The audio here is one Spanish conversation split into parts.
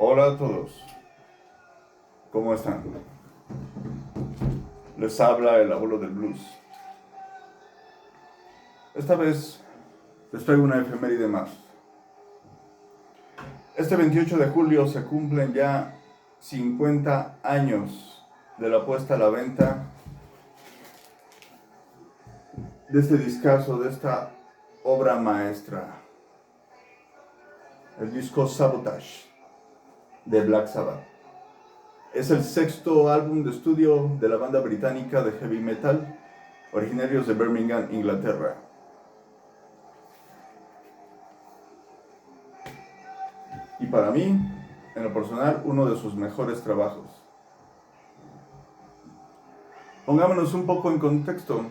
Hola a todos, ¿cómo están? Les habla el abuelo del blues. Esta vez les traigo una efeméride más. Este 28 de julio se cumplen ya 50 años de la puesta a la venta de este discazo, de esta obra maestra, el disco Sabotage de Black Sabbath. Es el sexto álbum de estudio de la banda británica de heavy metal, originarios de Birmingham, Inglaterra. Y para mí, en lo personal, uno de sus mejores trabajos. Pongámonos un poco en contexto.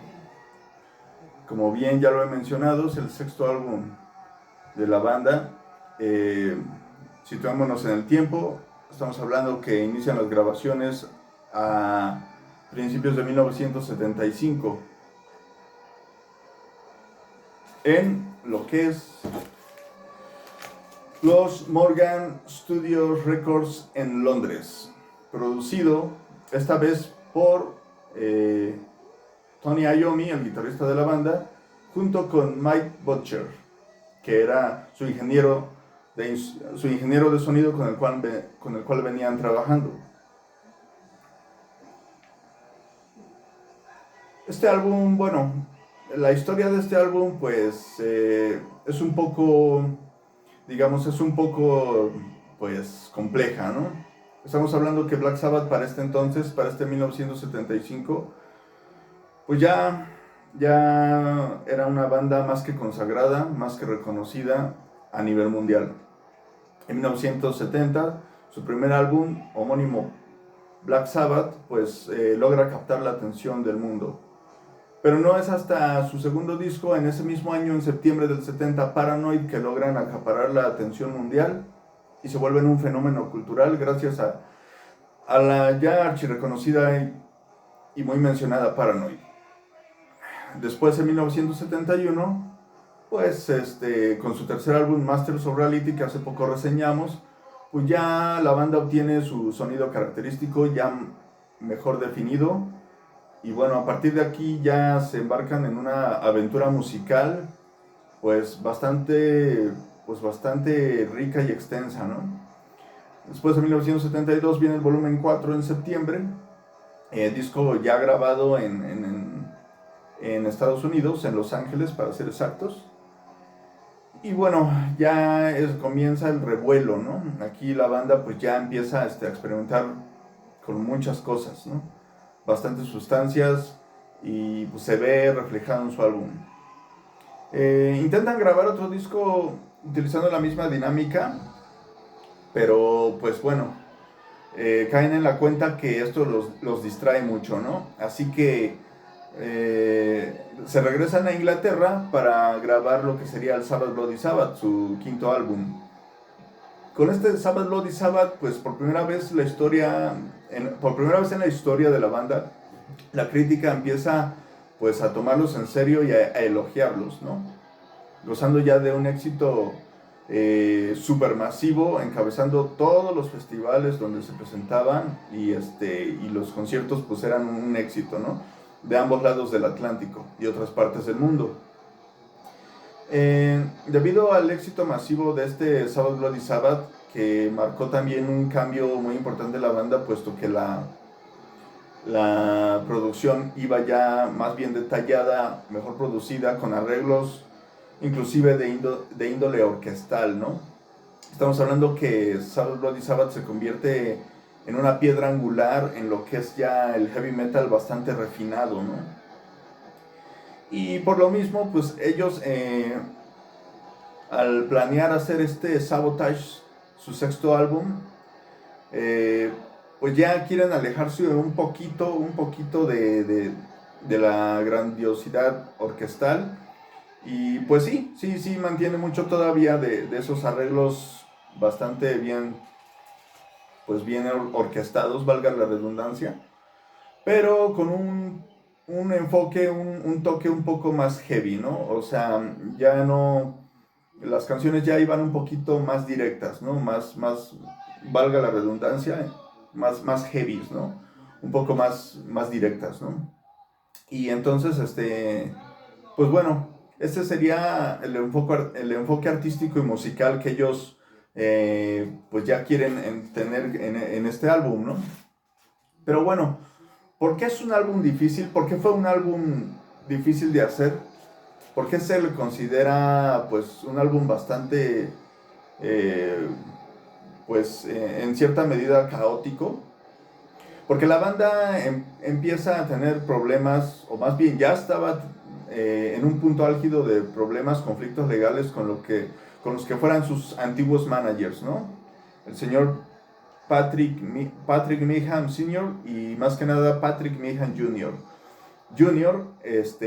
Como bien ya lo he mencionado, es el sexto álbum de la banda. Situémonos en el tiempo. Estamos hablando que inician las grabaciones a principios de 1975 en lo que es los Morgan Studios Records en Londres, producido esta vez por Tony Iommi, el guitarrista de la banda, junto con Mike Butcher, que era su ingeniero de sonido con el cual venían trabajando. Este álbum, bueno, la historia de este álbum pues es un poco, digamos, pues compleja, ¿no? Estamos hablando que Black Sabbath para este entonces, para este 1975, pues ya era una banda más que consagrada, más que reconocida a nivel mundial. En 1970, su primer álbum homónimo, Black Sabbath, pues logra captar la atención del mundo. Pero no es hasta su segundo disco, en ese mismo año, en septiembre del 70, Paranoid, que logran acaparar la atención mundial y se vuelven un fenómeno cultural gracias a la ya archirreconocida y muy mencionada Paranoid. Después, en 1971, pues con su tercer álbum, Masters of Reality, que hace poco reseñamos, pues ya la banda obtiene su sonido característico ya mejor definido. Y bueno, a partir de aquí ya se embarcan en una aventura musical pues bastante rica y extensa, ¿no? Después de 1972 viene el volumen 4 en septiembre, disco ya grabado en Estados Unidos, en Los Ángeles para ser exactos. Y bueno, comienza el revuelo, ¿no? Aquí la banda pues ya empieza a experimentar con muchas cosas, ¿no? Bastantes sustancias y pues se ve reflejado en su álbum. Intentan grabar otro disco utilizando la misma dinámica, pero pues bueno, caen en la cuenta que esto los distrae mucho, ¿no? Así que se regresan a Inglaterra para grabar lo que sería el Sabbath Bloody Sabbath, su quinto álbum. Con este Sabbath Bloody Sabbath, pues por primera vez en la historia de la banda, la crítica empieza pues a tomarlos en serio y a elogiarlos, ¿no? Gozando ya de un éxito supermasivo, encabezando todos los festivales donde se presentaban y los conciertos pues eran un éxito, ¿no? De ambos lados del Atlántico y otras partes del mundo. Debido al éxito masivo de este Sabbath Bloody Sabbath, que marcó también un cambio muy importante de la banda, puesto que la producción iba ya más bien detallada, mejor producida, con arreglos inclusive de índole orquestal, ¿no? Estamos hablando que Sabbath Bloody Sabbath se convierte en una piedra angular en lo que es ya el heavy metal bastante refinado, ¿no? Y por lo mismo, pues ellos al planear hacer este Sabotage, su sexto álbum, eh, pues ya quieren alejarse un poquito de la grandiosidad orquestal. Y pues sí, mantiene mucho todavía de esos arreglos bastante bien, pues bien orquestados, valga la redundancia, pero con un enfoque, un toque un poco más heavy, ¿no? O sea, ya no, las canciones ya iban un poquito más directas, ¿no? Más valga la redundancia, más heavies, ¿no? Un poco más directas, ¿no? Y entonces, pues bueno, este sería el enfoque artístico y musical que ellos pues ya quieren tener en este álbum, ¿no? Pero bueno, ¿por qué es un álbum difícil? ¿Por qué fue un álbum difícil de hacer? ¿Por qué se le considera pues un álbum bastante, eh, pues en cierta medida caótico? Porque la banda empieza a tener problemas, o más bien ya estaba en un punto álgido de problemas, conflictos legales con los que fueran sus antiguos managers, ¿no? El señor Patrick Meehan Sr. y más que nada Patrick Meehan Jr. Jr. Es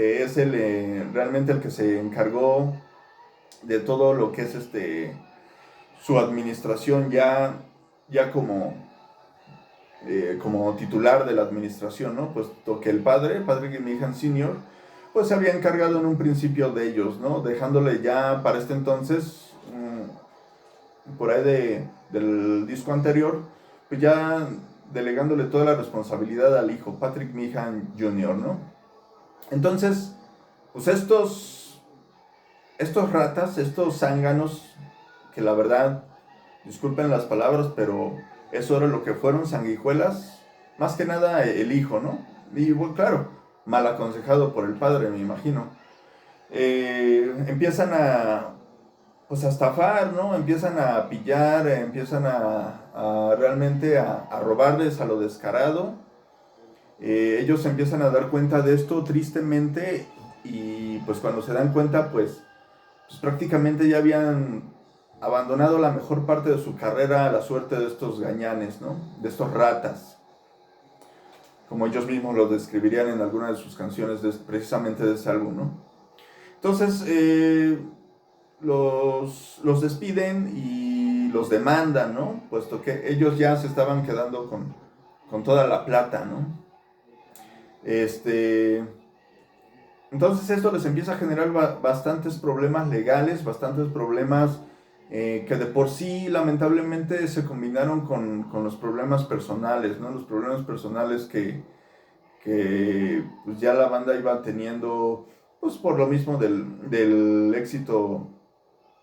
realmente el que se encargó de todo lo que es su administración ya como titular de la administración, ¿no? Puesto que el Patrick Meehan Sr., pues se había encargado en un principio de ellos, ¿no? Dejándole ya para este entonces, por ahí del disco anterior, pues ya delegándole toda la responsabilidad al hijo, Patrick Meehan Jr., ¿no? Entonces, pues estos ratas, estos zánganos, que la verdad, disculpen las palabras, pero eso era lo que fueron, sanguijuelas, más que nada el hijo, ¿no? Y bueno, claro, mal aconsejado por el padre, me imagino. Empiezan pues a estafar, ¿no? Empiezan a pillar, empiezan a realmente a robarles a lo descarado. Ellos empiezan a dar cuenta de esto tristemente y pues cuando se dan cuenta, pues prácticamente ya habían abandonado la mejor parte de su carrera a la suerte de estos gañanes, ¿no? De estos ratas, como ellos mismos lo describirían en alguna de sus canciones precisamente de ese álbum, ¿no? Entonces, los despiden y los demandan, ¿no? Puesto que ellos ya se estaban quedando con toda la plata, ¿no? Entonces esto les empieza a generar bastantes problemas legales, bastantes problemas que de por sí lamentablemente se combinaron con los problemas personales, ¿no? Los problemas personales que pues ya la banda iba teniendo, pues por lo mismo del éxito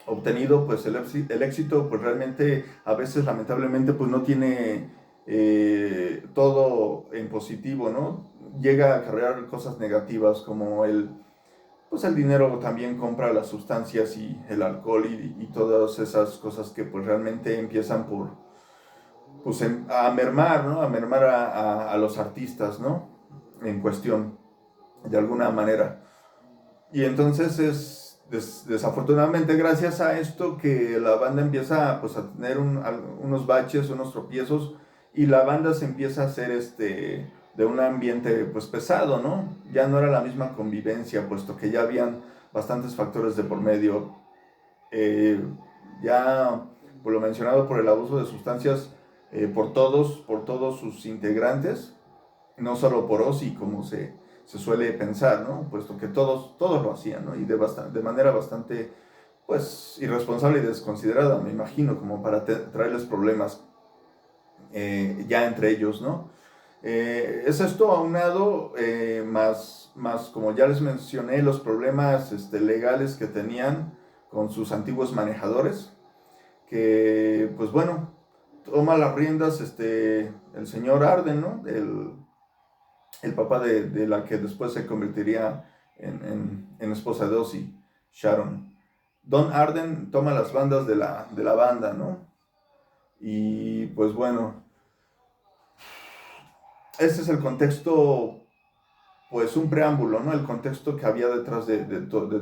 obtenido, pues el éxito pues realmente a veces lamentablemente pues no tiene todo en positivo, ¿no? Llega a acarrear cosas negativas como pues el dinero también compra las sustancias y el alcohol y todas esas cosas que pues realmente empiezan pues a mermar, ¿no? A mermar a los artistas, ¿no? En cuestión, de alguna manera. Y entonces desafortunadamente gracias a esto que la banda empieza pues a tener unos baches, unos tropiezos y la banda se empieza a hacer de un ambiente pues pesado, ¿no? Ya no era la misma convivencia, puesto que ya habían bastantes factores de por medio. Ya por lo mencionado por el abuso de sustancias por todos sus integrantes, no solo por Ozzy como se suele pensar, ¿no? Puesto que todos lo hacían, ¿no? Y de manera bastante, pues, irresponsable y desconsiderada, me imagino, como para traerles problemas ya entre ellos, ¿no? Es esto aunado, más, como ya les mencioné, los problemas legales que tenían con sus antiguos manejadores, que, pues bueno, toma las riendas el señor Arden, ¿no? El papá de la que después se convertiría en esposa de Ozzy, Sharon. Don Arden toma las bandas de la banda, ¿no? Y pues bueno, ese es el contexto, pues un preámbulo, ¿no? El contexto que había detrás de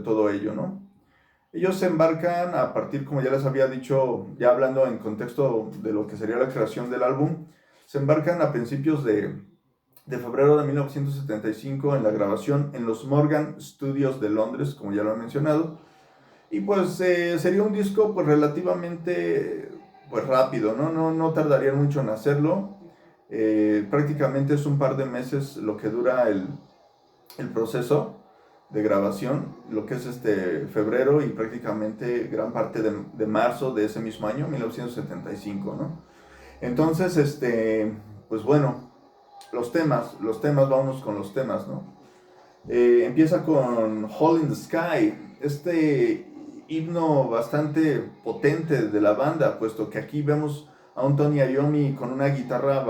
todo ello, ¿no? Ellos se embarcan a partir, como ya les había dicho, ya hablando en contexto de lo que sería la creación del álbum, se embarcan a principios de febrero de 1975 en la grabación en los Morgan Studios de Londres, como ya lo he mencionado. Y pues sería un disco pues relativamente pues rápido, ¿no? No tardaría mucho en hacerlo. Prácticamente es un par de meses lo que dura el proceso de grabación, lo que es febrero y prácticamente gran parte de marzo de ese mismo año, 1975, ¿no? Entonces, pues bueno, los temas, vamos con los temas, ¿no? Empieza con Hole in the Sky, este himno bastante potente de la banda, puesto que aquí vemos a un Tony Iommi con una guitarra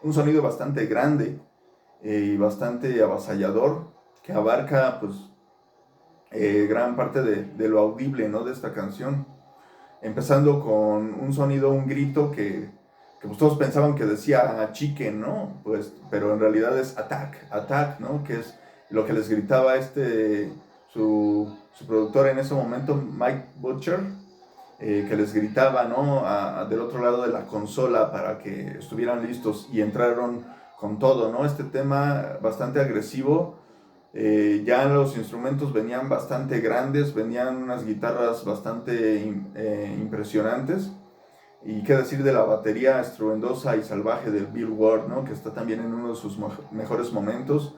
un sonido bastante grande y bastante avasallador, que abarca pues gran parte de lo audible, ¿no? De esta canción. Empezando con un sonido, un grito que pues todos pensaban que decía chicken, ¿no? Pues, pero en realidad es attack, attack, ¿no? Que es lo que les gritaba su productor en ese momento, Mike Butcher, que les gritaba, ¿no? Del otro lado de la consola para que estuvieran listos y entraron con todo, ¿no? Este tema bastante agresivo. Ya los instrumentos venían bastante grandes, venían unas guitarras bastante impresionantes. Y qué decir de la batería estruendosa y salvaje del Bill Ward, ¿no? Que está también en uno de sus mejores momentos.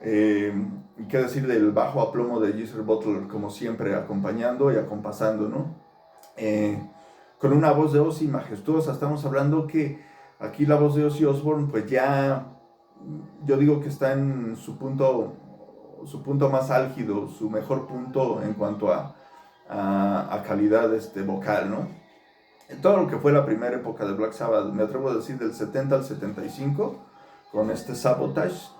Y qué decir del bajo a plomo de Geezer Butler, como siempre, acompañando y acompasando, ¿no? Eh, con una voz de Ozzy majestuosa. Estamos hablando que aquí la voz de Ozzy Osbourne, pues ya, yo digo que está en su punto más álgido, su mejor punto en cuanto a calidad vocal, ¿no? En todo lo que fue la primera época de Black Sabbath, me atrevo a decir del 70 al 75, con Sabotage,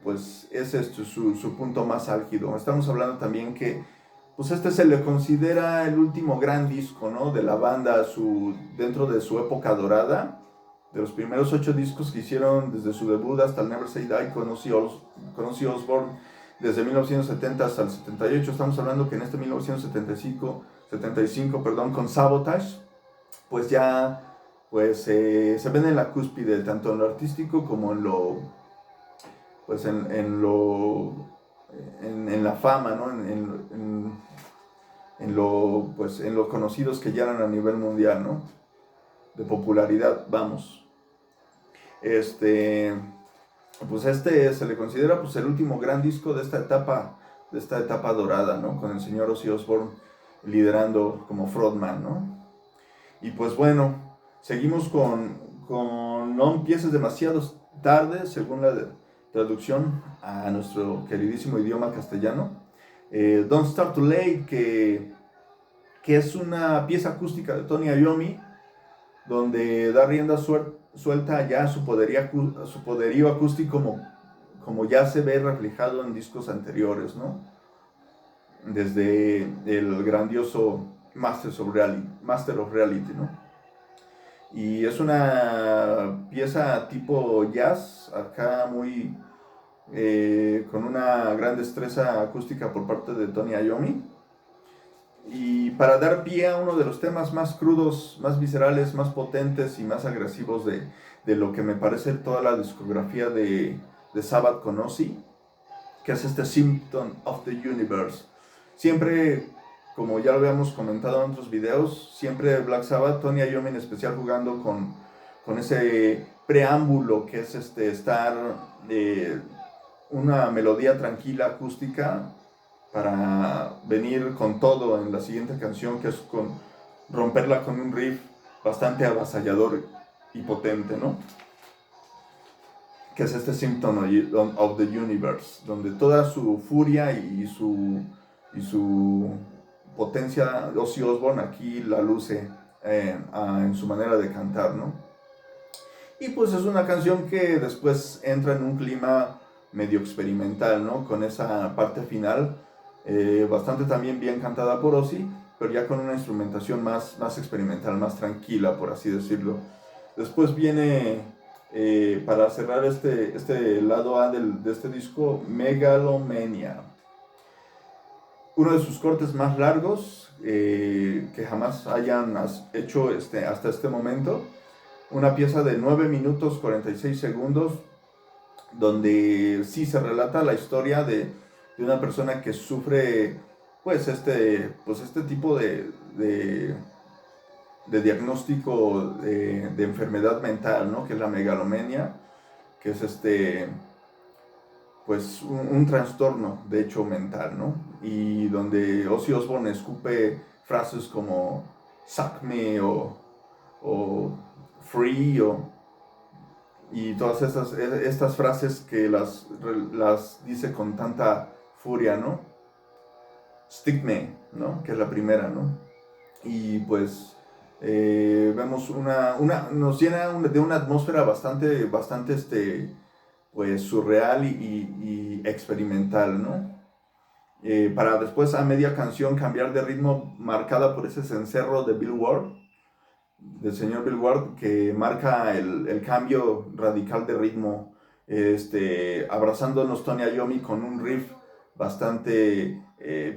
pues es su punto más álgido. Estamos hablando también que pues se le considera el último gran disco, ¿no? De la banda, dentro de su época dorada, de los primeros 8 discos que hicieron desde su debut hasta el Never Say Die con Ozzy Osbourne, desde 1970 hasta el 78. Estamos hablando que en 75, perdón, con Sabotage, pues ya pues se ven en la cúspide, tanto en lo artístico como en lo, pues en la fama, ¿no? Pues en lo conocidos que ya eran a nivel mundial, ¿no? De popularidad, vamos. Pues se le considera pues el último gran disco de esta etapa dorada, ¿no? Con el señor Ozzy Osbourne liderando como frontman, ¿no? Y pues bueno, seguimos con No empieces demasiado tarde, según la traducción a nuestro queridísimo idioma castellano. Don't Start Too Late, que es una pieza acústica de Tony Iommi, donde da rienda suelta ya a su poderío acústico como ya se ve reflejado en discos anteriores, ¿no? Desde el grandioso Master of Reality, ¿no? Y es una pieza tipo jazz, acá muy con una gran destreza acústica por parte de Tony Iommi. Y para dar pie a uno de los temas más crudos, más viscerales, más potentes y más agresivos de lo que me parece toda la discografía de Sabbath con Ozzy, que es Symptom of the Universe. Siempre, como ya lo habíamos comentado en otros videos, siempre Black Sabbath, Tony Iommi en especial, jugando con ese preámbulo que es estar una melodía tranquila, acústica, para venir con todo en la siguiente canción, que es romperla con un riff bastante avasallador y potente, ¿no? Que es Symptom of the Universe, donde toda su furia y su potencia, Ozzy Osbourne aquí la luce en su manera de cantar, ¿no? Y pues es una canción que después entra en un clima medio experimental, ¿no? Con esa parte final, bastante también bien cantada por Ozzy, pero ya con una instrumentación más experimental, más tranquila, por así decirlo. Después viene, para cerrar este lado A de este disco, Megalomania. Uno de sus cortes más largos que jamás hayan hecho hasta este momento. Una pieza de 9 minutos 46 segundos, donde sí se relata la historia de una persona que sufre pues este tipo de diagnóstico de enfermedad mental, ¿no? Que es la megalomania, que es pues un trastorno de hecho mental, ¿no? Y donde Ozzy Osbourne escupe frases como "suck me" o o free, y todas estas frases que las dice con tanta furia, ¿no? Stick me, ¿no? Que es la primera, ¿no? Y pues vemos nos llena de una atmósfera bastante, pues surreal y experimental, ¿no? Para después a media canción cambiar de ritmo marcada por ese cencerro de Bill Ward, del señor Bill Ward, que marca el cambio radical de ritmo, abrazándonos Tony Iommi con un riff bastante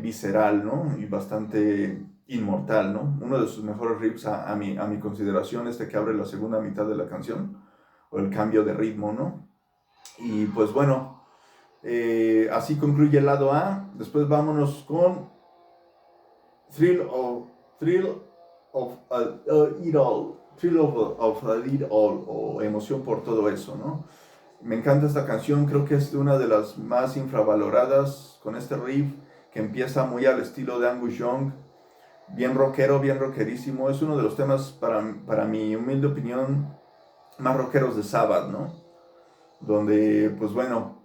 visceral, ¿no? Y bastante inmortal, ¿no? Uno de sus mejores riffs a mi consideración, que abre la segunda mitad de la canción, o el cambio de ritmo, ¿no? Y pues bueno, así concluye el lado A. Después vámonos con Thrill of It All. Thrill of It All, o Emoción por todo eso, ¿no? Me encanta esta canción, creo que es una de las más infravaloradas, con este riff que empieza muy al estilo de Angus Young, bien rockero, bien rockerísimo. Es uno de los temas, para mi humilde opinión, más rockeros de Sabbath, ¿no? Donde, pues bueno,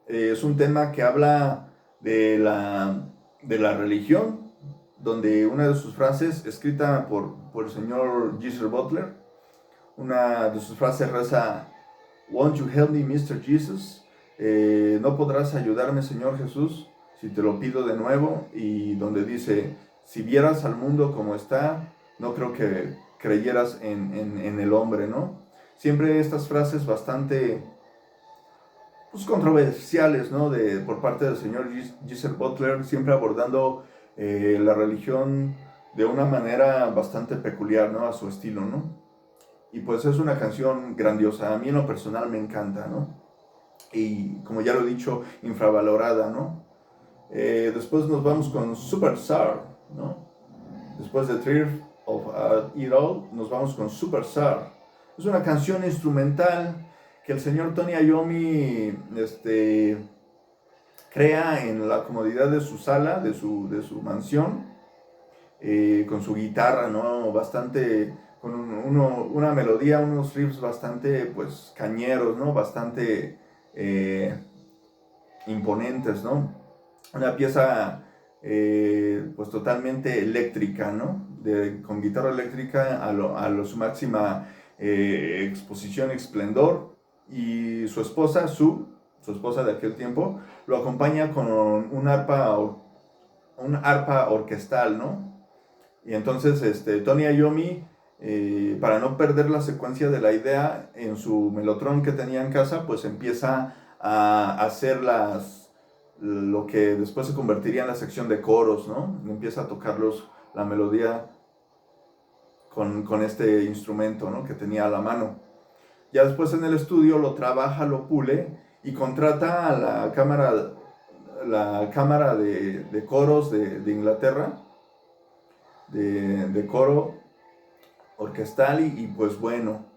es un tema que habla de la religión, donde una de sus frases, escrita por el señor Geezer Butler, una de sus frases reza: "Won't you help me, Mr. Jesus?" ¿No podrás ayudarme, Señor Jesús, si te lo pido de nuevo? Y donde dice: "Si vieras al mundo como está, no creo que creyeras en el hombre", ¿no? Siempre estas frases bastante, pues, controversiales, ¿no? Por parte del señor Geezer Butler, siempre abordando la religión de una manera bastante peculiar, ¿no? A su estilo, ¿no? Y pues es una canción grandiosa, a mí en lo personal me encanta, ¿no? Y como ya lo he dicho, infravalorada, ¿no? Después nos vamos con Superstar, ¿no? Después de Thrill of It All, nos vamos con Superstar. Es una canción instrumental que el señor Tony Iommi crea en la comodidad de su sala, de su mansión, con su guitarra, ¿no? Bastante, con una melodía, unos riffs bastante, pues, cañeros, ¿no? Bastante imponentes, ¿no? Una pieza, pues, totalmente eléctrica, ¿no? Con guitarra eléctrica su máxima exposición y esplendor. Y su esposa, su esposa de aquel tiempo, lo acompaña con un arpa orquestal, ¿no? Y entonces Tony Iommi, para no perder la secuencia de la idea, en su Mellotron que tenía en casa, pues empieza a hacer lo que después se convertiría en la sección de coros, ¿no? Empieza a tocarlos, la melodía con este instrumento, ¿no? Que tenía a la mano. Ya después en el estudio lo trabaja, lo pule y contrata a la cámara de coros de Inglaterra, de coro orquestal, y pues bueno,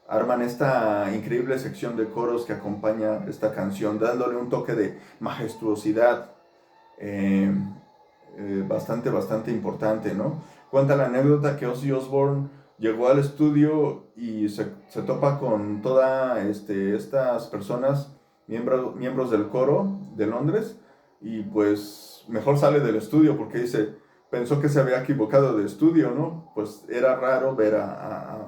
arman esta increíble sección de coros que acompaña esta canción, dándole un toque de majestuosidad bastante importante, ¿no? Cuenta la anécdota que Ozzy Osbourne llegó al estudio y se topa con todas estas personas, miembros del coro de Londres, y pues mejor sale del estudio porque pensó que se había equivocado de estudio, ¿no? Pues era raro ver a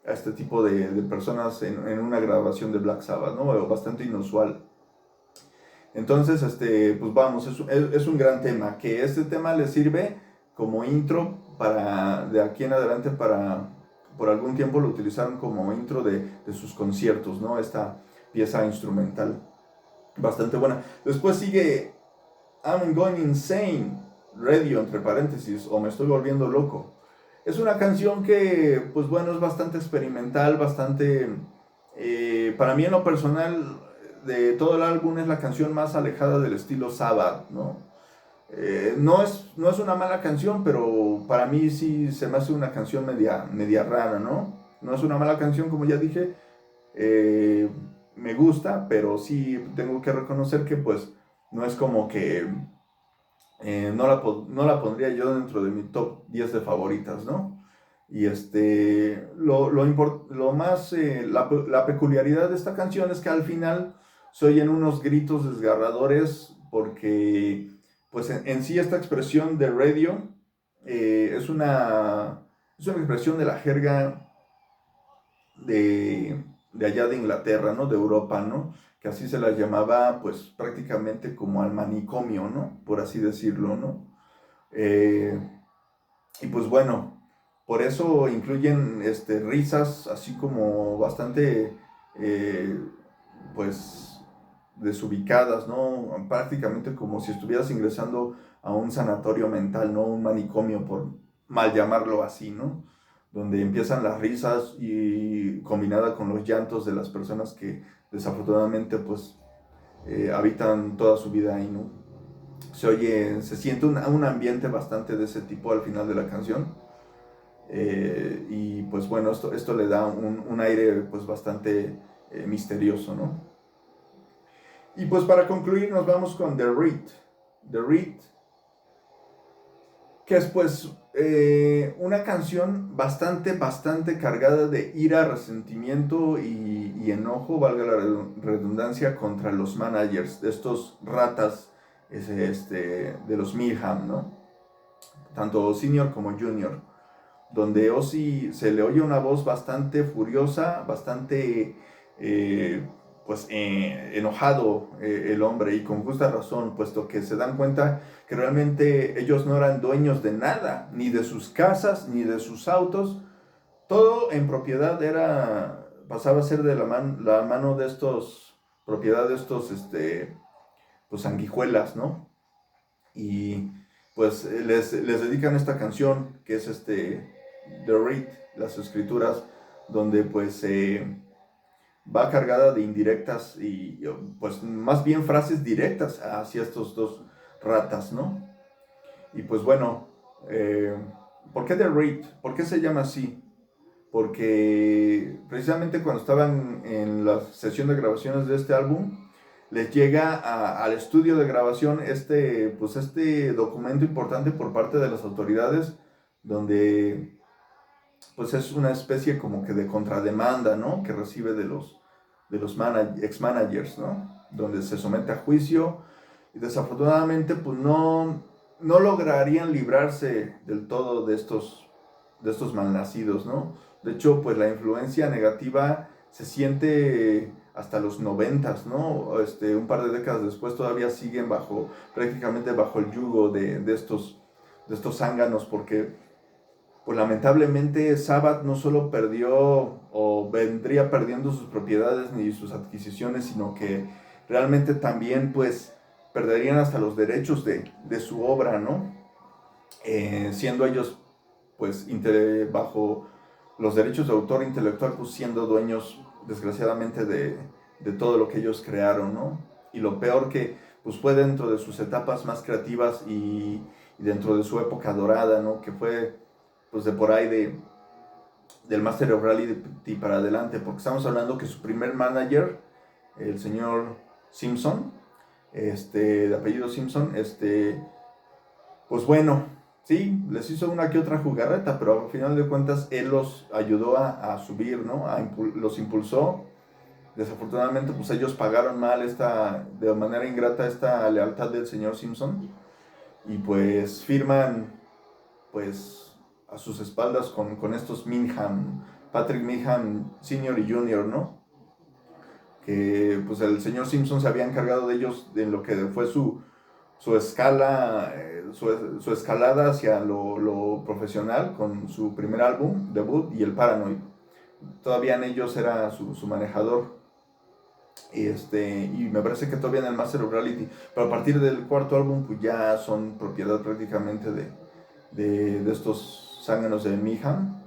este tipo de personas en una grabación de Black Sabbath, ¿no? Bastante inusual. Entonces, pues vamos, es un gran tema, que este tema le sirve como intro de aquí en adelante, por algún tiempo lo utilizaron como intro de sus conciertos, ¿no? Esta pieza instrumental, bastante buena. Después sigue I'm Going Insane, Radio, entre paréntesis, o Me Estoy Volviendo Loco. Es una canción que, pues bueno, es bastante experimental, bastante, para mí en lo personal, de todo el álbum es la canción más alejada del estilo Sabbath, ¿no? No es una mala canción, pero para mí sí se me hace una canción media rara, ¿no? No es una mala canción, como ya dije, me gusta, pero sí tengo que reconocer que pues no es como que no la pondría yo dentro de mi top 10 de favoritas, ¿no? Y lo más, la peculiaridad de esta canción es que al final se oyen unos gritos desgarradores porque, pues en sí esta expresión de radio es una expresión de la jerga de allá de Inglaterra, ¿no? De Europa, ¿no? Que así se las llamaba, pues prácticamente como al manicomio, ¿no? Por así decirlo, ¿no? Eh, y pues bueno, por eso incluyen risas así como bastante, eh, pues, desubicadas, ¿no? Prácticamente como si estuvieras ingresando a un sanatorio mental, ¿no? Un manicomio, por mal llamarlo así, ¿no? Donde empiezan las risas y combinada con los llantos de las personas que desafortunadamente, pues, habitan toda su vida ahí, ¿no? Se siente un ambiente bastante de ese tipo al final de la canción. Y pues bueno, esto le da un aire pues bastante misterioso, ¿no? Y pues para concluir nos vamos con The Reed. The Reed, que es pues una canción bastante cargada de ira, resentimiento y enojo, valga la redundancia, contra los managers, de estos ratas de los Milham, ¿no? Tanto senior como junior, donde Ozzy se le oye una voz bastante furiosa, bastante enojado el hombre, y con justa razón, puesto que se dan cuenta que realmente ellos no eran dueños de nada, ni de sus casas, ni de sus autos. Todo en propiedad pasaba a ser de la mano de estos, propiedad de estos, pues sanguijuelas, ¿no? Y pues les dedican esta canción que es The Read, las escrituras, donde pues va cargada de indirectas y pues más bien frases directas hacia estos dos ratas, ¿no? Y pues bueno, eh, ¿por qué The Read? ¿Por qué se llama así? Porque precisamente cuando estaban en la sesión de grabaciones de este álbum, les llega al estudio de grabación pues este documento importante por parte de las autoridades, donde pues es una especie como que de contrademanda, ¿no? Que recibe de los ex-managers, ¿no? Donde se somete a juicio y desafortunadamente pues no lograrían librarse del todo de estos malnacidos, ¿no? De hecho, pues la influencia negativa se siente hasta los noventas, ¿no? Un par de décadas después todavía siguen prácticamente bajo el yugo de estos zánganos, porque pues lamentablemente Sabbath no solo perdió o vendría perdiendo sus propiedades ni sus adquisiciones, sino que realmente también pues perderían hasta los derechos de su obra, ¿no? Siendo ellos pues bajo los derechos de autor intelectual, pues siendo dueños desgraciadamente de todo lo que ellos crearon, ¿no? Y lo peor que pues fue dentro de sus etapas más creativas y dentro de su época dorada, ¿no? Que fue pues de por ahí del Master of Reality para adelante, porque estamos hablando que su primer manager, el señor Simpson, de apellido Simpson, pues bueno, sí, les hizo una que otra jugarreta, pero al final de cuentas él los ayudó a subir, ¿no? Los impulsó. Desafortunadamente, pues ellos pagaron mal de manera ingrata esta lealtad del señor Simpson, y pues firman, pues, a sus espaldas con estos Minham, Patrick Minham Senior y Junior, ¿no? Que pues el señor Simpson se había encargado de ellos en lo que fue su escala, su escalada hacia lo profesional con su primer álbum, debut, y el Paranoid. Todavía en ellos era su manejador. Y me parece que todavía en el Master of Reality, pero a partir del cuarto álbum pues ya son propiedad prácticamente de estos zánganos de Miham.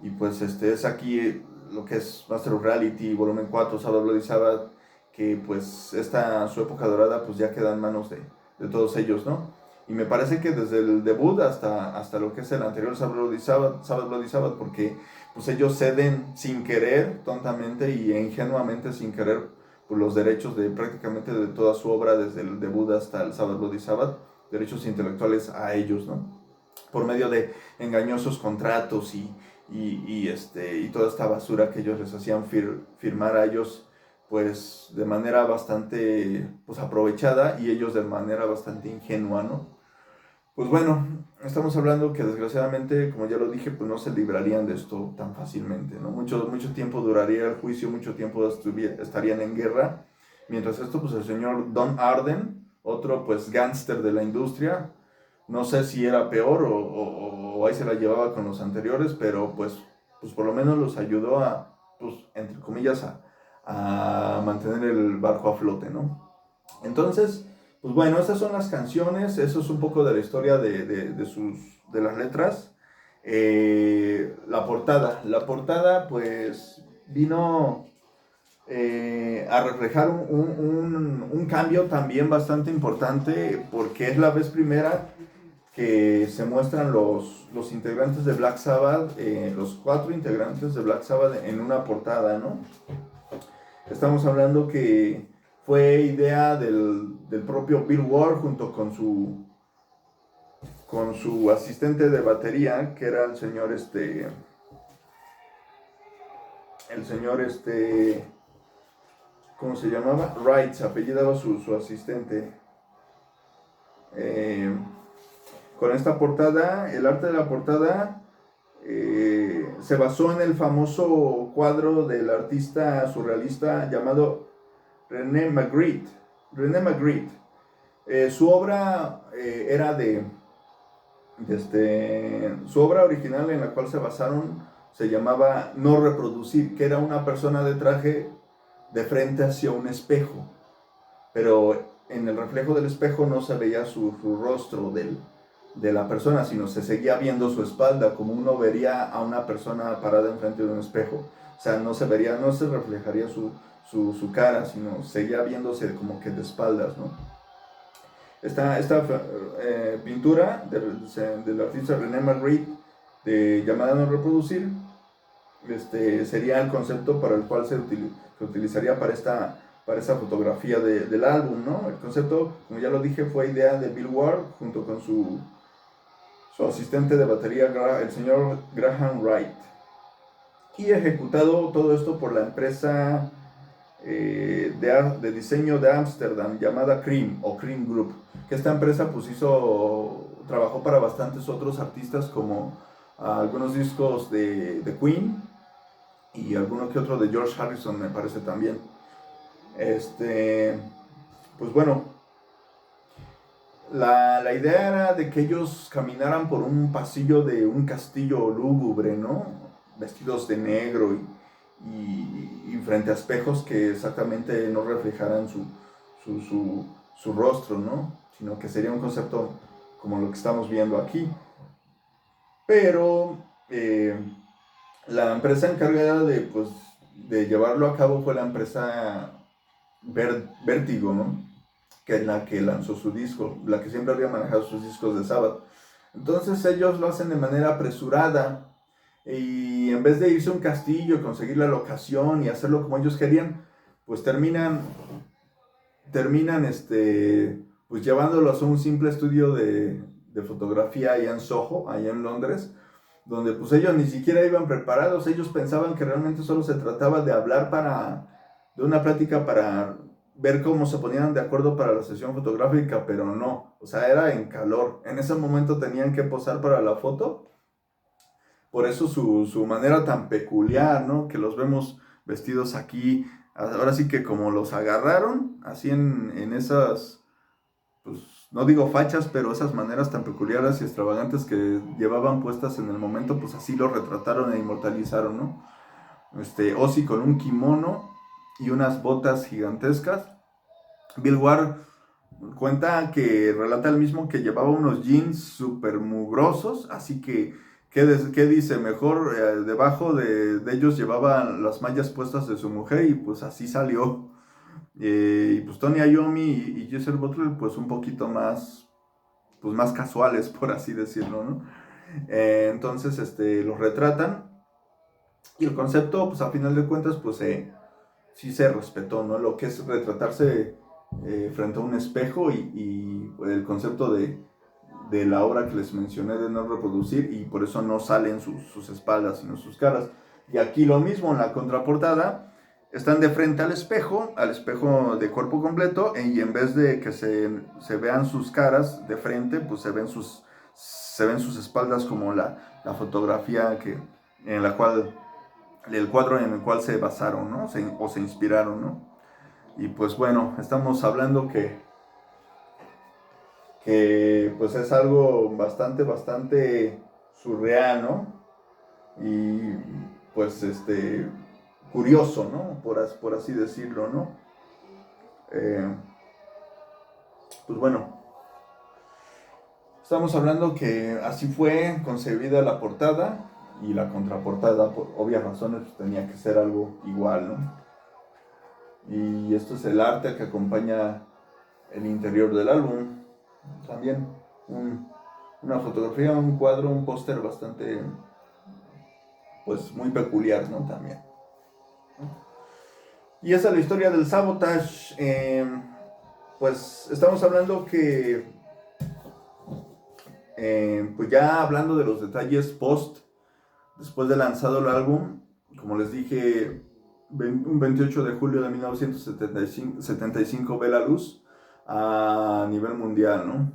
Y pues es aquí lo que es Master of Reality, volumen 4, Sabbath Bloody Sabbath, que pues su época dorada pues ya queda en manos de todos ellos, ¿no? Y me parece que desde el debut hasta lo que es el anterior Sabbath Bloody Sabbath, porque pues ellos ceden sin querer, tontamente y ingenuamente sin querer, pues, los derechos de prácticamente de toda su obra, desde el debut hasta el Sabbath Bloody Sabbath, derechos intelectuales a ellos, ¿no? por medio de engañosos contratos y toda esta basura que ellos les hacían firmar a ellos, pues de manera bastante pues aprovechada, y ellos de manera bastante ingenua, ¿no? Pues bueno, estamos hablando que desgraciadamente, como ya lo dije, pues no se librarían de esto tan fácilmente, ¿no? Mucho tiempo duraría el juicio, mucho tiempo estarían en guerra. Mientras esto, pues el señor Don Arden, otro pues gángster de la industria, no sé si era peor o ahí se la llevaba con los anteriores, pero pues por lo menos los ayudó a, pues entre comillas, a mantener el barco a flote, ¿no? Entonces, pues bueno, estas son las canciones, eso es un poco de la historia de las letras. La portada pues vino a reflejar un cambio también bastante importante, porque es la vez primera que se muestran los integrantes de Black Sabbath, los 4 integrantes de Black Sabbath en una portada, ¿no? Estamos hablando que fue idea del propio Bill Ward junto con su asistente de batería, que era el señor ¿cómo se llamaba? Wright, se apellidaba su asistente. Con esta portada, el arte de la portada se basó en el famoso cuadro del artista surrealista llamado René Magritte. René Magritte. Su obra era su obra original en la cual se basaron se llamaba No Reproducir, que era una persona de traje de frente hacia un espejo, pero en el reflejo del espejo no se veía su rostro de la persona, sino se seguía viendo su espalda, como uno vería a una persona parada enfrente de un espejo. O sea, no se reflejaría su cara, sino seguía viéndose como que de espaldas, ¿no? Esta pintura del artista René Magritte, llamada No Reproducir, sería el concepto para el cual se utilizaría para esta fotografía del álbum, ¿no? El concepto, como ya lo dije, fue idea de Bill Ward junto con su asistente de batería, el señor Graham Wright, y ejecutado todo esto por la empresa de diseño de Ámsterdam llamada Cream o Cream Group, que esta empresa pues trabajó para bastantes otros artistas, como algunos discos de Queen y alguno que otro de George Harrison, me parece también. Pues bueno, la idea era de que ellos caminaran por un pasillo de un castillo lúgubre, ¿no? Vestidos de negro y frente a espejos que exactamente no reflejaran su rostro, ¿no? Sino que sería un concepto como lo que estamos viendo aquí. Pero la empresa encargada de llevarlo a cabo fue la empresa Vértigo, ¿no? Que es la que lanzó su disco, la que siempre había manejado sus discos de Sabbath. Entonces ellos lo hacen de manera apresurada, y en vez de irse a un castillo y conseguir la locación y hacerlo como ellos querían, pues terminan pues llevándolos a un simple estudio de fotografía allá en Soho, allá en Londres, donde pues ellos ni siquiera iban preparados. Ellos pensaban que realmente solo se trataba de hablar de una plática para ver cómo se ponían de acuerdo para la sesión fotográfica, pero no, o sea, era en calor. En ese momento tenían que posar para la foto. Por eso su manera tan peculiar, ¿no? Que los vemos vestidos aquí, ahora sí que como los agarraron, así en esas, pues no digo fachas, pero esas maneras tan peculiares y extravagantes que llevaban puestas en el momento, pues así lo retrataron e inmortalizaron, ¿no? Ozzy con un kimono y unas botas gigantescas. Bill Ward relata el mismo que llevaba unos jeans súper mugrosos, así que ¿qué dice? Mejor debajo de ellos llevaban las mallas puestas de su mujer, y pues así salió. Y pues Tony Iommi y Geezer Butler pues un poquito más, pues más casuales, por así decirlo, ¿no? Entonces los retratan, y el concepto pues a final de cuentas pues sí se respetó, ¿no? Lo que es retratarse frente a un espejo, y el concepto de la obra que les mencioné de no reproducir, y por eso no salen sus espaldas sino sus caras. Y aquí lo mismo, en la contraportada están de frente al espejo de cuerpo completo, y en vez de que se vean sus caras de frente, pues se ven sus espaldas, como la fotografía en la cual, el cuadro en el cual se basaron, ¿no? O se inspiraron, ¿no? Y pues bueno, estamos hablando que pues es algo bastante surreal, ¿no? Y pues curioso, ¿no? Por así decirlo, ¿no? Eh, pues bueno, estamos hablando que así fue concebida la portada, y la contraportada, por obvias razones, pues tenía que ser algo igual, ¿no? Y esto es el arte que acompaña el interior del álbum. También una fotografía, un cuadro, un póster bastante, pues muy peculiar, ¿no? También. Y esa es la historia del Sabotage. Pues estamos hablando que, pues ya hablando de los detalles después de lanzado el álbum, como les dije, un 28 de julio de 1975 ve la luz a nivel mundial, ¿no?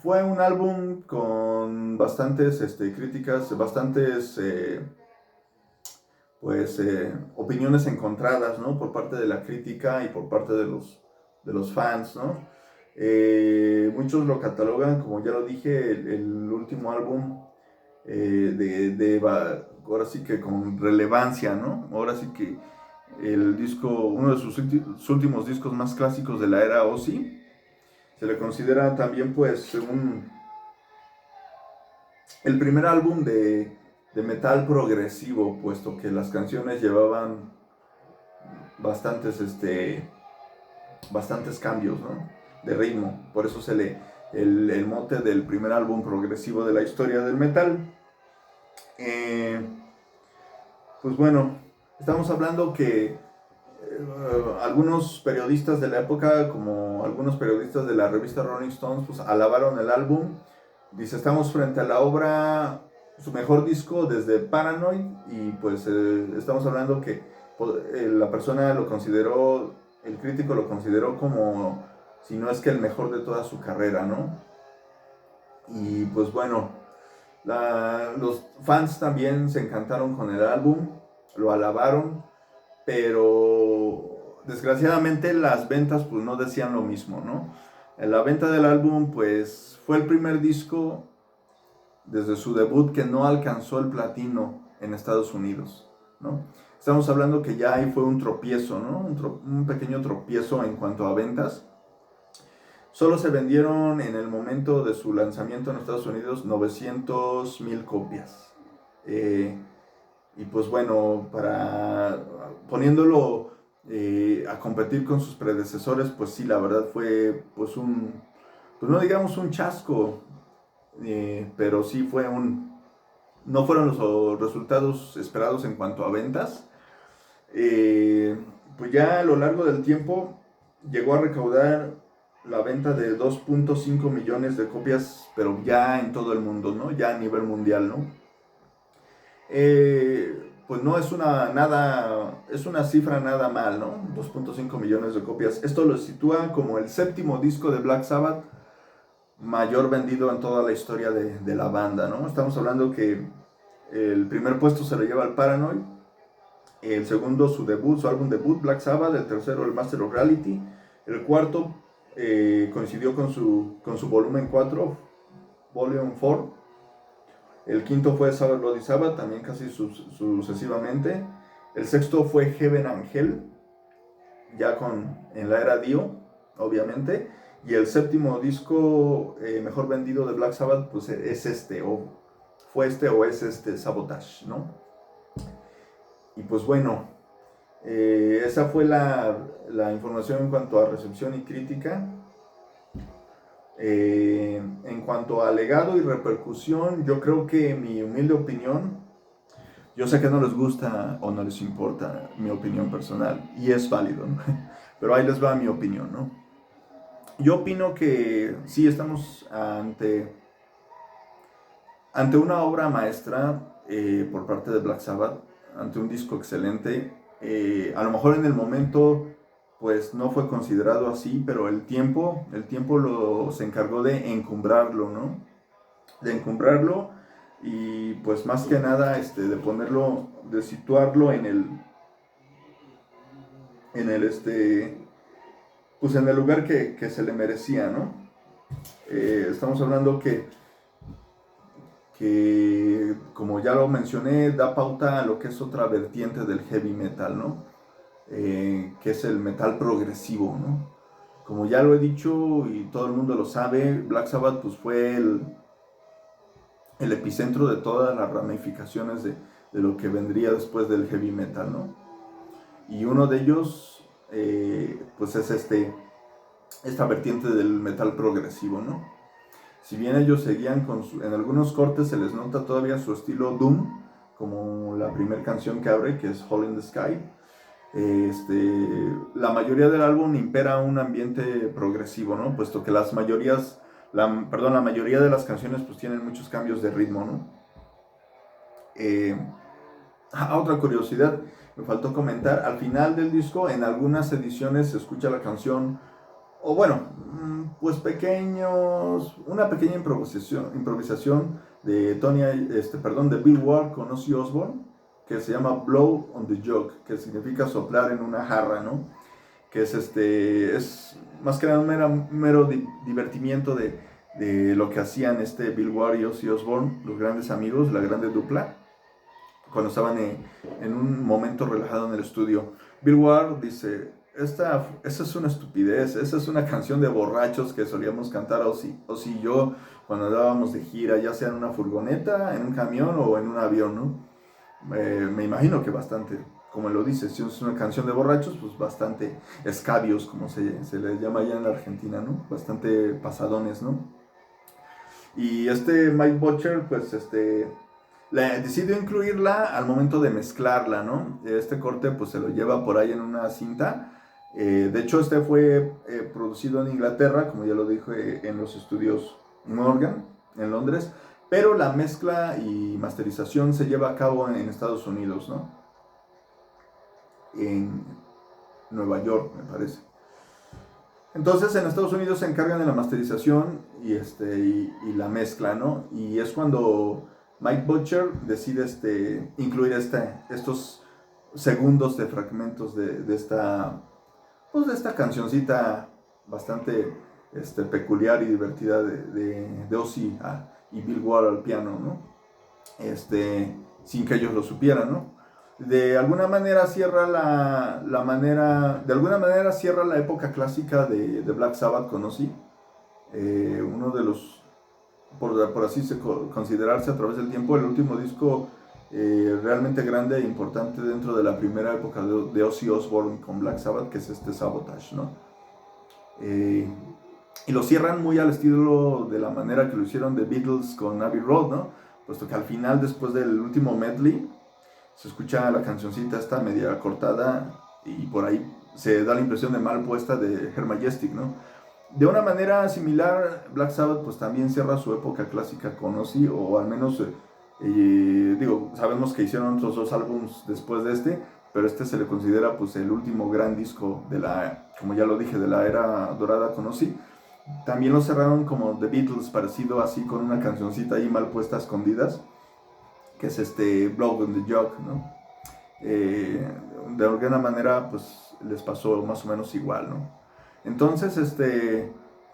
Fue un álbum con bastantes críticas, bastantes opiniones encontradas, ¿no? Por parte de la crítica y por parte de los fans, ¿no? Muchos lo catalogan, como ya lo dije, el último álbum ahora sí que con relevancia, ¿no? Ahora sí que uno de sus últimos discos más clásicos de la era Ozzy. Se le considera también, pues, el primer álbum de metal progresivo, puesto que las canciones llevaban bastantes, bastantes cambios, ¿no? De ritmo. Por eso el mote del primer álbum progresivo de la historia del metal. Pues bueno, estamos hablando que algunos periodistas de la época, como algunos periodistas de la revista Rolling Stones, pues alabaron el álbum. Dice, estamos frente a la obra, su mejor disco desde Paranoid, y pues estamos hablando que la persona lo consideró, el crítico lo consideró como, si no es que el mejor de toda su carrera, ¿no? Y pues bueno, los fans también se encantaron con el álbum, lo alabaron, pero desgraciadamente las ventas pues no decían lo mismo, ¿no? La venta del álbum pues fue el primer disco desde su debut que no alcanzó el platino en Estados Unidos, ¿no? Estamos hablando que ya ahí fue un tropiezo, ¿no? Un pequeño tropiezo en cuanto a ventas. Solo se vendieron en el momento de su lanzamiento en Estados Unidos 900,000 copias. Y pues bueno, poniéndolo a competir con sus predecesores, pues sí, la verdad fue pues pues no digamos un chasco, pero sí no fueron los resultados esperados en cuanto a ventas. Pues ya a lo largo del tiempo llegó a recaudar la venta de 2.5 millones de copias, pero ya en todo el mundo, ¿no? Ya a nivel mundial, ¿no? Pues no es es una cifra nada mal, ¿no? 2.5 millones de copias. Esto lo sitúa como el séptimo disco de Black Sabbath mayor vendido en toda la historia de la banda, ¿no? Estamos hablando que el primer puesto se lo lleva el Paranoid, el segundo su álbum debut, Black Sabbath, el tercero el Master of Reality, el cuarto coincidió con su volumen 4, Volume 4, el quinto fue Sabbath Bloody Sabbath, también casi sucesivamente, el sexto fue Heaven and Hell, ya en la era Dio, obviamente, y el séptimo disco mejor vendido de Black Sabbath pues es Sabotage, ¿no? Y pues bueno, esa fue la información en cuanto a recepción y crítica. En cuanto a legado y repercusión, yo creo que mi humilde opinión, yo sé que no les gusta o no les importa mi opinión personal, y es válido, ¿no? Pero ahí les va mi opinión, ¿no? Yo opino que sí estamos ante una obra maestra por parte de Black Sabbath, ante un disco excelente. A lo mejor en el momento pues no fue considerado así, pero el tiempo se encargó de encumbrarlo, ¿no? De encumbrarlo y pues más que nada de ponerlo, de situarlo en el pues en el lugar que se le merecía, ¿no? Estamos hablando que, como ya lo mencioné, da pauta a lo que es otra vertiente del heavy metal, ¿no? Que es el metal progresivo, ¿no? Como ya lo he dicho y todo el mundo lo sabe, Black Sabbath pues fue el epicentro de todas las ramificaciones de lo que vendría después del heavy metal, ¿no? Y uno de ellos, pues es esta vertiente del metal progresivo, ¿no? Si bien ellos seguían en algunos cortes se les nota todavía su estilo Doom, como la primera canción que abre, que es Hole in the Sky. La mayoría del álbum impera un ambiente progresivo, ¿no? Puesto que la mayoría de las canciones pues tienen muchos cambios de ritmo, ¿no? Eh, Otra curiosidad, me faltó comentar, al final del disco en algunas ediciones se escucha la canción o bueno, pues una pequeña improvisación de de Bill Ward con Ozzy Osbourne, que se llama Blow on the Jug, que significa soplar en una jarra, ¿no? Que es más que nada un mero divertimiento de lo que hacían Bill Ward y Ozzy Osbourne, los grandes amigos, la grande dupla, cuando estaban en un momento relajado en el estudio. Bill Ward dice, esa es una estupidez, esa es una canción de borrachos que solíamos cantar Ozzy y yo cuando andábamos de gira, ya sea en una furgoneta, en un camión o en un avión, ¿no? Me imagino que bastante, como lo dice, si es una canción de borrachos, pues bastante escabios, como se le llama allá en la Argentina, ¿no? Bastante pasadones, ¿no? Y Mike Butcher, pues decidió incluirla al momento de mezclarla, ¿no? Este corte pues se lo lleva por ahí en una cinta. De hecho, fue producido en Inglaterra, como ya lo dije, en los estudios Morgan, en Londres, pero la mezcla y masterización se lleva a cabo en Estados Unidos, ¿no? En Nueva York, me parece. Entonces en Estados Unidos se encargan de la masterización y la mezcla, ¿no? Y es cuando Mike Butcher decide incluir estos segundos de fragmentos de esta cancioncita bastante peculiar y divertida de Ozzy y Bill Ward al piano, ¿no? Sin que ellos lo supieran, ¿no? De alguna manera cierra la época clásica de Black Sabbath con Ozzy, uno de los, por así considerarse a través del tiempo, el último disco realmente grande e importante dentro de la primera época de Ozzy Osbourne con Black Sabbath, que es Sabotage, ¿no? Y lo cierran muy al estilo de la manera que lo hicieron The Beatles con Abbey Road, ¿no? Puesto que al final, después del último medley, se escucha la cancioncita esta media cortada y por ahí se da la impresión de mal puesta de Her Majestic, ¿no? De una manera similar, Black Sabbath pues también cierra su época clásica con Ozzy, o al menos, sabemos que hicieron otros dos álbumes después de pero se le considera pues el último gran disco como ya lo dije, de la era dorada con Ozzy. También lo cerraron como The Beatles, parecido así, con una cancioncita ahí mal puesta a escondidas, que es Blow on the Jug, ¿no? De alguna manera pues les pasó más o menos igual, ¿no? Entonces,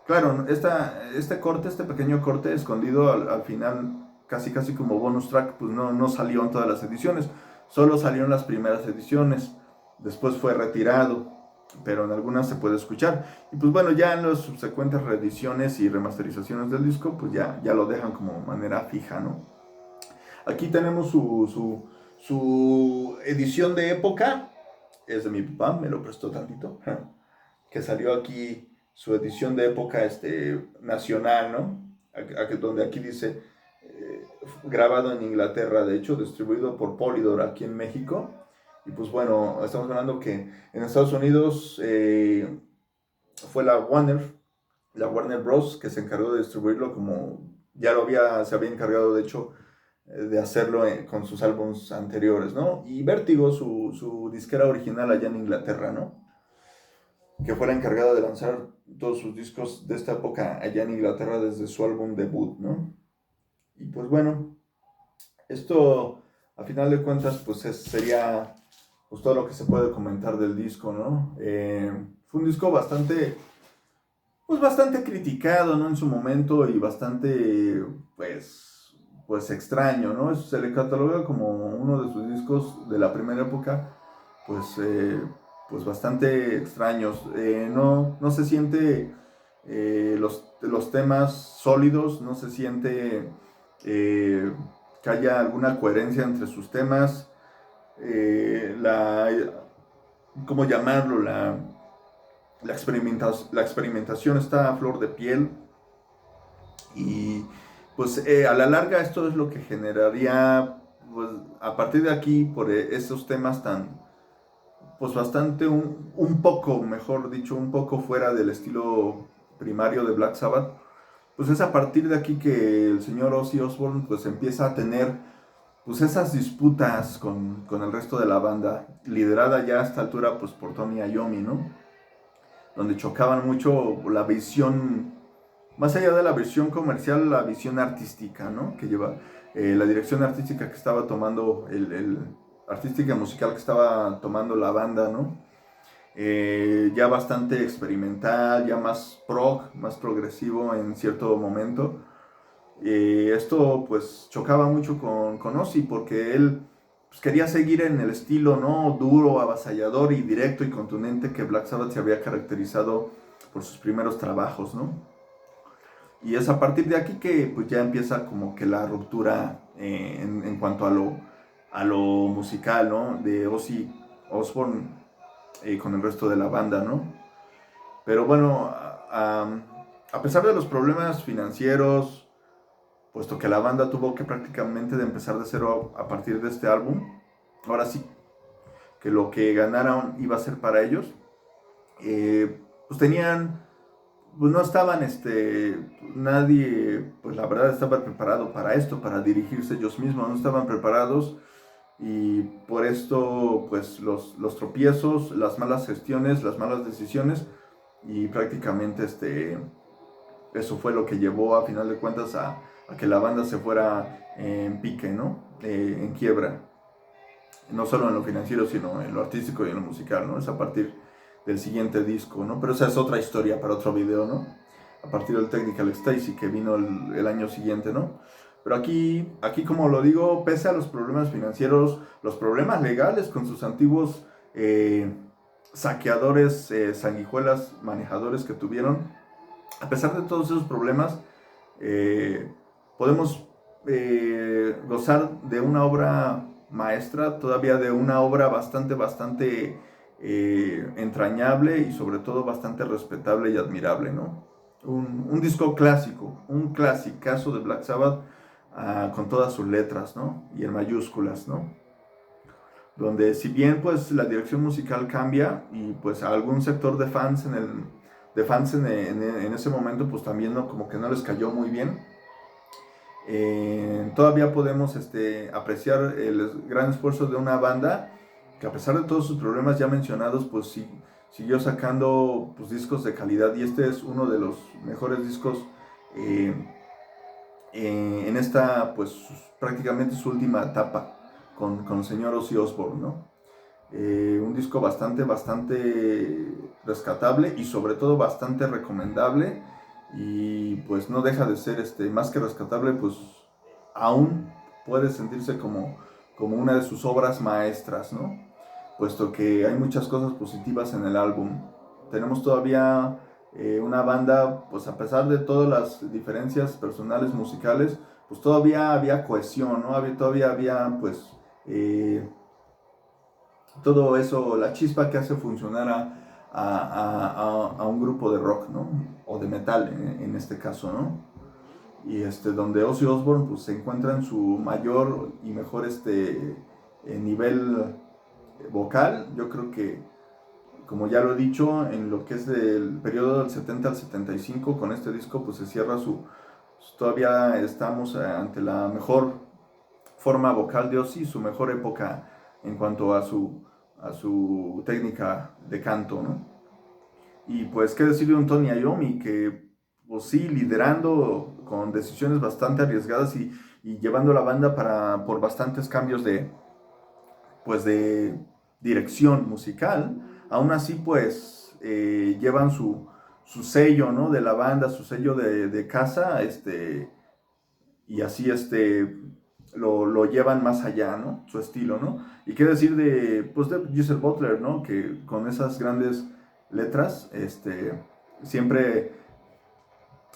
claro, este pequeño corte escondido al final, casi casi como bonus track, pues no salió en todas las ediciones, solo salió en las primeras ediciones, después fue retirado, pero en algunas se puede escuchar. Y pues bueno, ya en las subsecuentes reediciones y remasterizaciones del disco, pues ya lo dejan como manera fija, ¿no? Aquí tenemos su edición de época, es de mi papá, me lo prestó tantito, que salió aquí su edición de época nacional, ¿no? Donde aquí dice grabado en Inglaterra, de hecho, distribuido por Polydor aquí en México. Y pues bueno, estamos hablando que en Estados Unidos fue la Warner la Warner Bros., que se encargó de distribuirlo como se había encargado de hecho de hacerlo con sus álbumes anteriores, ¿no? Y Vértigo, su disquera original allá en Inglaterra, ¿no? Que fue la encargada de lanzar todos sus discos de esta época allá en Inglaterra desde su álbum debut, ¿no? Y pues bueno, esto a final de cuentas pues sería pues todo lo que se puede comentar del disco, ¿no? Fue un disco bastante criticado, ¿no? En su momento y bastante, pues extraño, ¿no? Se le cataloga como uno de sus discos de la primera época, pues, pues bastante extraños. No se siente los temas sólidos, no se siente eh, que haya alguna coherencia entre sus temas. La, ¿Cómo llamarlo? La experimentación está a flor de piel y pues a la larga esto es lo que generaría, pues a partir de aquí, por esos temas tan, pues bastante, un poco, mejor dicho, un poco fuera del estilo primario de Black Sabbath, pues es a partir de aquí que el señor Ozzy Osbourne pues empieza a tener pues esas disputas con el resto de la banda, liderada ya a esta altura pues por Tony Iommi, ¿no? Donde chocaban mucho la visión, más allá de la visión comercial, la visión artística, ¿no? Que lleva la dirección artística que estaba tomando, artística musical que estaba tomando la banda, ¿no? Ya bastante experimental, ya más prog, más progresivo en cierto momento. Esto pues chocaba mucho con Ozzy porque él pues, quería seguir en el estilo, ¿no? Duro, avasallador y directo y contundente que Black Sabbath se había caracterizado por sus primeros trabajos, ¿no? Y es a partir de aquí que pues ya empieza como que la ruptura en cuanto a lo musical, ¿no? De Ozzy Osbourne con el resto de la banda, ¿no? Pero bueno, a pesar de los problemas financieros, puesto que la banda tuvo que prácticamente de empezar de cero a partir de este álbum, ahora sí que lo que ganaron iba a ser para ellos, pues tenían, pues no estaban, nadie, pues la verdad estaba preparado para esto, para dirigirse ellos mismos, no estaban preparados y por esto, pues los tropiezos, las malas gestiones, las malas decisiones y prácticamente eso fue lo que llevó a final de cuentas a que la banda se fuera en pique, ¿no? En quiebra. No solo en lo financiero, sino en lo artístico y en lo musical, ¿no? Es a partir del siguiente disco, ¿no? Pero esa es otra historia para otro video, ¿no? A partir del Technical Ecstasy que vino el año siguiente, ¿no? Pero aquí, como lo digo, pese a los problemas financieros, los problemas legales con sus antiguos saqueadores, sanguijuelas, manejadores que tuvieron, a pesar de todos esos problemas, eh, podemos gozar de una obra maestra, todavía de una obra bastante entrañable y sobre todo bastante respetable y admirable, ¿no? Un disco clásico, un clasicazo de Black Sabbath con todas sus letras, ¿no? Y en mayúsculas, ¿no? Donde si bien pues la dirección musical cambia y pues a algún sector de fans en ese momento pues también no, como que no les cayó muy bien, todavía podemos apreciar el gran esfuerzo de una banda que a pesar de todos sus problemas ya mencionados pues sí, siguió sacando pues, discos de calidad y este es uno de los mejores discos eh, en esta pues prácticamente su última etapa con el señor Ozzy Osbourne, ¿no? Un disco bastante rescatable y sobre todo bastante recomendable y pues no deja de ser más que rescatable, pues aún puede sentirse como una de sus obras maestras, ¿no? Puesto que hay muchas cosas positivas en el álbum. Tenemos todavía una banda, pues a pesar de todas las diferencias personales musicales, pues todavía había cohesión, ¿no? Todavía había pues todo eso, la chispa que hace funcionar a un grupo de rock, ¿no? O de metal en este caso, ¿no? Y donde Ozzy Osbourne pues, se encuentra en su mayor y mejor nivel vocal, yo creo que como ya lo he dicho, en lo que es del periodo del 70 al 75, con este disco pues se cierra todavía estamos ante la mejor forma vocal de Ozzy, su mejor época en cuanto a su técnica de canto, ¿no? Y pues qué decir de un Tony Iommi que pues sí, liderando con decisiones bastante arriesgadas y llevando la banda por bastantes cambios pues de dirección musical, aún así pues llevan su sello, ¿no? De la banda, su sello de casa, y así lo llevan más allá, ¿no? Su estilo, ¿no? Y qué decir pues de Geezer Butler, ¿no? Que con esas grandes letras, siempre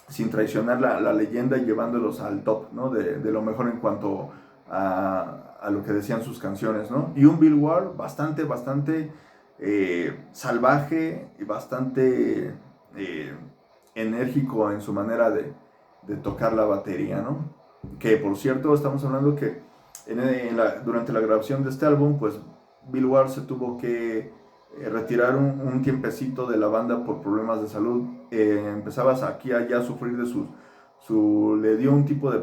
sin traicionar la leyenda y llevándolos al top, ¿no? De lo mejor en cuanto a lo que decían sus canciones, ¿no? Y un Bill Ward bastante salvaje y bastante enérgico en su manera de tocar la batería, ¿no? Que por cierto, estamos hablando que durante la grabación de este álbum, pues Bill Ward se tuvo que retirar un tiempecito de la banda por problemas de salud. Empezabas aquí allá a sufrir de le dio un tipo de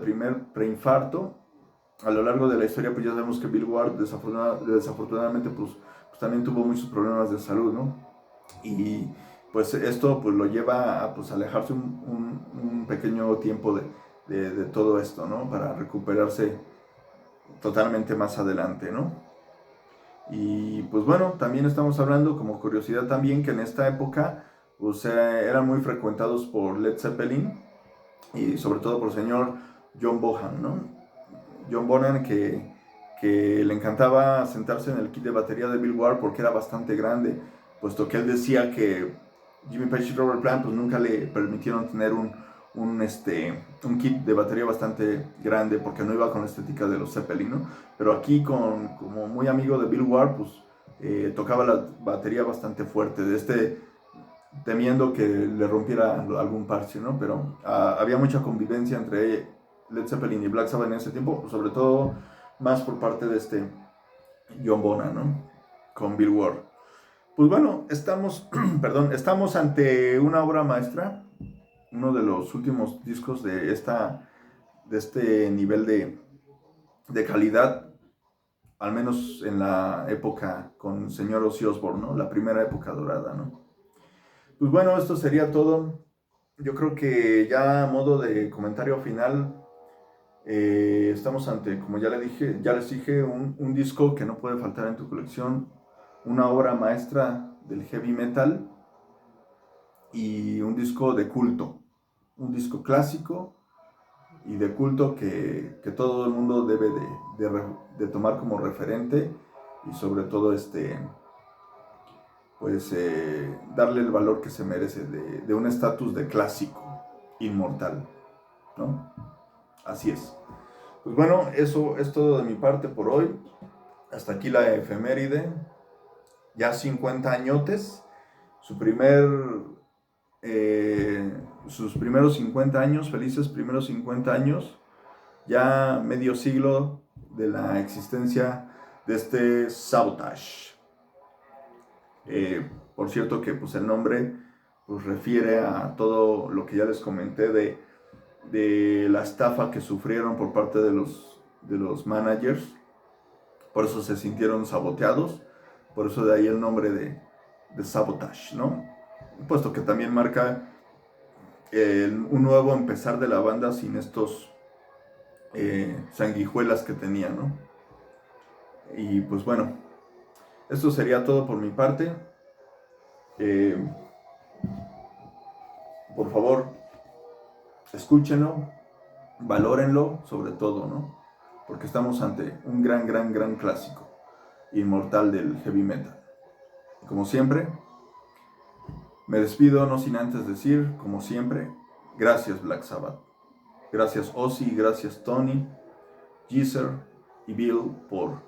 preinfarto. A lo largo de la historia pues ya sabemos que Bill Ward desafortunadamente pues también tuvo muchos problemas de salud, ¿no? Y pues esto pues lo lleva a pues alejarse un pequeño tiempo de todo esto, ¿no? Para recuperarse totalmente más adelante, ¿no? Y pues bueno, también estamos hablando como curiosidad también que en esta época pues eran muy frecuentados por Led Zeppelin y sobre todo por el señor John Bonham, ¿no? John Bonham que le encantaba sentarse en el kit de batería de Bill Ward porque era bastante grande, puesto que él decía que Jimmy Page y Robert Plant pues nunca le permitieron tener un kit de batería bastante grande porque no iba con la estética de los Zeppelin, ¿no? Pero aquí como muy amigo de Bill Ward pues tocaba la batería bastante fuerte, temiendo que le rompiera algún parche, ¿no? Pero había mucha convivencia entre Led Zeppelin y Black Sabbath en ese tiempo, sobre todo más por parte de John Bonham, ¿no? Con Bill Ward. Pues bueno, perdón, estamos ante una obra maestra, uno de los últimos discos de este nivel de calidad, al menos en la época con el señor Ozzy Osbourne, ¿no? La primera época dorada, ¿no? Pues bueno, esto sería todo. Yo creo que ya a modo de comentario final, estamos ante, como ya les dije, un disco que no puede faltar en tu colección, una obra maestra del heavy metal y un disco de culto, un disco clásico y de culto que todo el mundo debe de tomar como referente y sobre todo pues darle el valor que se merece de un estatus de clásico inmortal, ¿no? Así es. Pues bueno, eso es todo de mi parte por hoy. Hasta aquí la efeméride. Ya 50 añotes. Sus primeros 50 años, felices primeros 50 años. Ya medio siglo de la existencia de Sabotage. Por cierto que pues el nombre pues refiere a todo lo que ya les comenté de la estafa que sufrieron por parte de los managers. Por eso se sintieron saboteados, por eso de ahí el nombre de Sabotage, ¿no? Puesto que también marca un nuevo empezar de la banda sin estos sanguijuelas que tenía, ¿no? Y pues bueno, esto sería todo por mi parte. Por favor, escúchenlo, valórenlo sobre todo, ¿no? Porque estamos ante un gran clásico inmortal del heavy metal. Y como siempre, me despido no sin antes decir, como siempre, gracias Black Sabbath. Gracias Ozzy, gracias Tony, Geezer y Bill por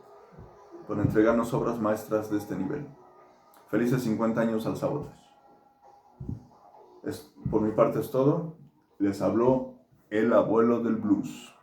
entregarnos obras maestras de este nivel. Felices 50 años al Sabotage. Por mi parte es todo. Les habló el abuelo del blues.